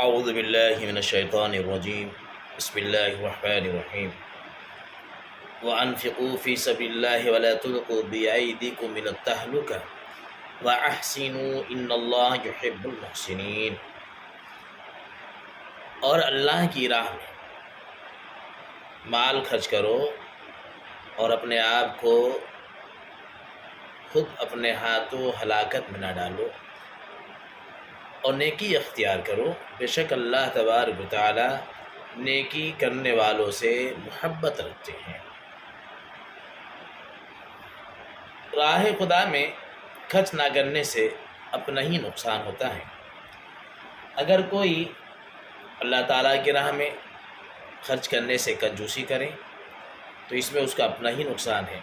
اعوذ باللہ من الشیطان الرجیم بسم اللہ الرحمن الرحیم وانفقوا فی سبیل اللہ ولا تلقوا بأیدیکم من التہلکہ واحسنوا ان اللہ یحب المحسنین۔ اور اللہ کی راہ میں مال خرچ کرو اور اپنے آپ کو خود اپنے ہاتھوں ہلاکت میں نہ ڈالو اور نیکی اختیار کرو، بے شک اللہ تبارک و تعالی نیکی کرنے والوں سے محبت رکھتے ہیں۔ راہ خدا میں خرچ نہ کرنے سے اپنا ہی نقصان ہوتا ہے۔ اگر کوئی اللہ تعالیٰ کی راہ میں خرچ کرنے سے کنجوسی کرے تو اس میں اس کا اپنا ہی نقصان ہے۔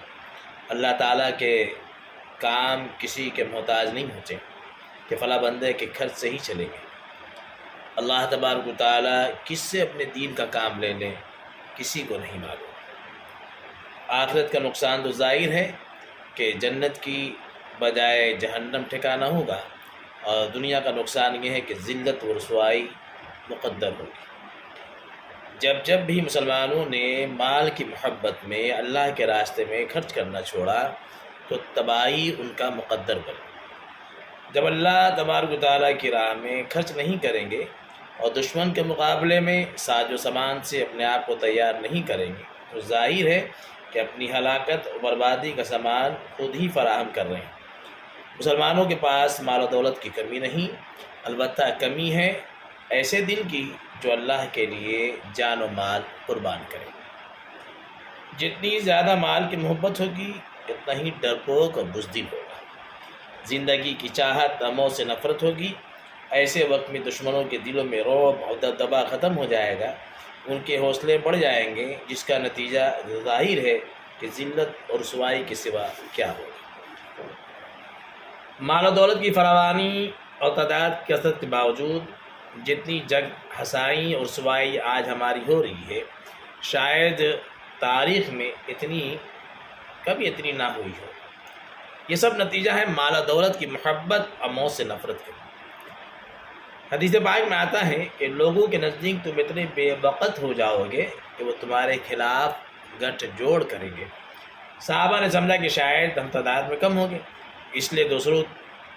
اللہ تعالیٰ کے کام کسی کے محتاج نہیں ہوتے کہ فلاں بندے کے خرچ سے ہی چلیں گے۔ اللہ تبارک و تعالیٰ کس سے اپنے دین کا کام لے لیں کسی کو نہیں معلوم۔ آخرت کا نقصان تو ظاہر ہے کہ جنت کی بجائے جہنم ٹھکانہ ہوگا، اور دنیا کا نقصان یہ ہے کہ ذلت و رسوائی مقدر ہوگی۔ جب بھی مسلمانوں نے مال کی محبت میں اللہ کے راستے میں خرچ کرنا چھوڑا تو تباہی ان کا مقدر بنا۔ جب اللہ تبارک و تعالیٰ کی راہ میں خرچ نہیں کریں گے اور دشمن کے مقابلے میں ساز و سامان سے اپنے آپ کو تیار نہیں کریں گے تو ظاہر ہے کہ اپنی ہلاکت و بربادی کا سامان خود ہی فراہم کر رہے ہیں۔ مسلمانوں کے پاس مال و دولت کی کمی نہیں، البتہ کمی ہے ایسے دل کی جو اللہ کے لیے جان و مال قربان کرے۔ جتنی زیادہ مال کی محبت ہوگی اتنا ہی ڈرپوک اور بزدل ہوگا۔ زندگی کی چاہت اور موت سے نفرت ہوگی۔ ایسے وقت میں دشمنوں کے دلوں میں رعب اور دبدبا ختم ہو جائے گا، ان کے حوصلے بڑھ جائیں گے، جس کا نتیجہ ظاہر ہے کہ ذلت اور رسوائی کے سوا کیا ہوگا۔ مال و دولت کی فراوانی اور تعداد کی کثرت کے باوجود جتنی جنگ ہسائی اور رسوائی آج ہماری ہو رہی ہے، شاید تاریخ میں کبھی اتنی نہ ہوئی ہو۔ یہ سب نتیجہ ہے مال و دولت کی محبت اور موت سے نفرت کا۔ حدیث پاک میں آتا ہے کہ لوگوں کے نزدیک تم اتنے بے وقت ہو جاؤ گے کہ وہ تمہارے خلاف گٹھ جوڑ کریں گے۔ صحابہ نے سمجھا کہ شاید ہم تعداد میں کم ہوں گے، اس لیے دوسروں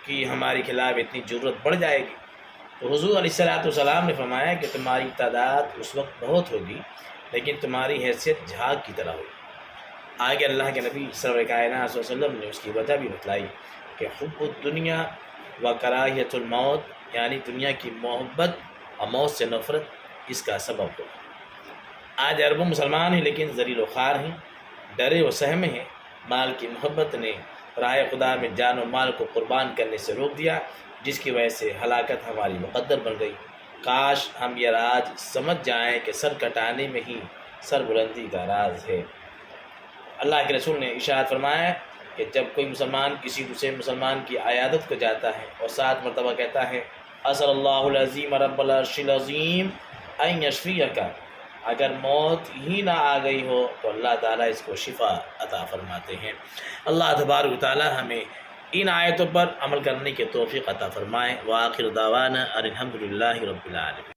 کی ہمارے خلاف اتنی ضرورت بڑھ جائے گی۔ تو حضور علیہ السلام نے فرمایا کہ تمہاری تعداد اس وقت بہت ہوگی لیکن تمہاری حیثیت جھاگ کی طرح ہوگی۔ آگے اللہ کے نبی سرور کائنات صلی اللہ علیہ وسلم نے اس کی وجہ بھی بتلائی کہ حب الدنیا و کراہیت الموت، یعنی دنیا کی محبت اور موت سے نفرت اس کا سبب ہوگا۔ آج اربوں مسلمان ہیں لیکن ذلیل و خوار ہیں، ڈرے و سہمے ہیں۔ مال کی محبت نے راہ خدا میں جان و مال کو قربان کرنے سے روک دیا، جس کی وجہ سے ہلاکت ہماری مقدر بن گئی۔ کاش ہم یہ راز سمجھ جائیں کہ سر کٹانے میں ہی سر بلندی کا راز ہے۔ اللہ کے رسول نے ارشاد فرمایا کہ جب کوئی مسلمان کسی دوسرے مسلمان کی عیادت کو جاتا ہے اور 7 مرتبہ کہتا ہے اسأل اللہ العظیم رب العرش العظیم ان یشفیک، اگر موت ہی نہ آ گئی ہو تو اللہ تعالیٰ اس کو شفا عطا فرماتے ہیں۔ اللہ تبارک و تعالیٰ ہمیں ان آیتوں پر عمل کرنے کی توفیق عطا فرمائے۔ وآخر دعوانا ان الحمد للہ رب العالمین۔